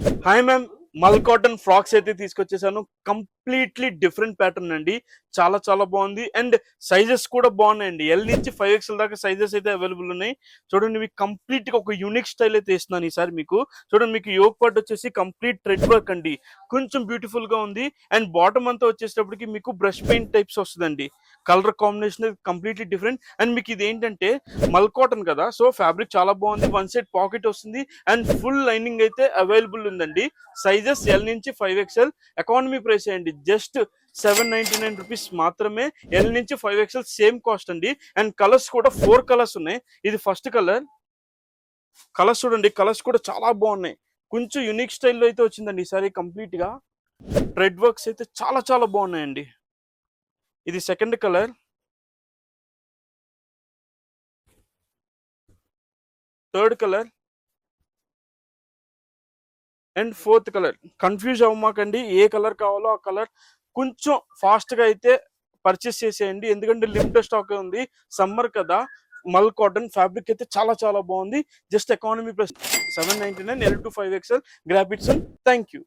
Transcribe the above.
Hi ma'am, మల్ cotton frocks అయితే తీసుకొచ్చేసాను. Completely different pattern అండి. చాలా చాలా బాగుంది అండ్ సైజెస్ కూడా బాగున్నాయండి. ఎల్ నుంచి 5XL దాకా సైజెస్ అయితే అవైలబుల్ ఉన్నాయి. చూడండి, మీకు కంప్లీట్ గా ఒక యూనిక్ స్టైల్ అయితే ఇస్తున్నాను ఈసారి మీకు. చూడండి, మీకు యోక్ పార్ట్ వచ్చేసి కంప్లీట్ థ్రెడ్ వర్క్ అండి. కొంచెం బ్యూటిఫుల్ గా ఉంది అండ్ బాటమ్ అంతా వచ్చేటప్పటికి మీకు బ్రష్ పెయింట్ టైప్స్ వస్తుందండి. Colour combination completely different and మీకు ఇది ఏంటంటే మల్ కాటన్ కదా, సో ఫ్యాబ్రిక్ చాలా బాగుంది. వన్ సైడ్ పాకెట్ వస్తుంది అండ్ ఫుల్ లైనింగ్ అయితే అవైలబుల్ ఉందండి. సైజెస్ ఎల్ నుంచి 5XL. ఎకానమీ ప్రైస్ అండి, జస్ట్ 799 రూపీస్ మాత్రమే. ఎల్ నుంచి 5XL సేమ్ కాస్ట్ అండి. అండ్ కలర్స్ కూడా 4 కలర్స్ ఉన్నాయి. ఇది ఫస్ట్ కలర్. కలర్స్ చూడండి, కలర్స్ కూడా చాలా బాగున్నాయి. కొంచెం యూనిక్ స్టైల్లో అయితే వచ్చిందండి ఈసారి. కంప్లీట్ గా థ్రెడ్ వర్క్స్ అయితే చాలా చాలా బాగున్నాయండి. ఇది second colour. Third colour and fourth colour. Confuse అవ్వమాకండి, ఏ కలర్ కావాలో ఆ కలర్ కొంచెం ఫాస్ట్ గా అయితే పర్చేస్ చేసేయండి, ఎందుకంటే లిమిటెడ్ స్టాక్ ఉంది. సమ్మర్ కదా, మల్ కాటన్ ఫ్యాబ్రిక్ అయితే చాలా చాలా బాగుంది. Just economy plus 799 L to 5XL. Grab it son. Thank you.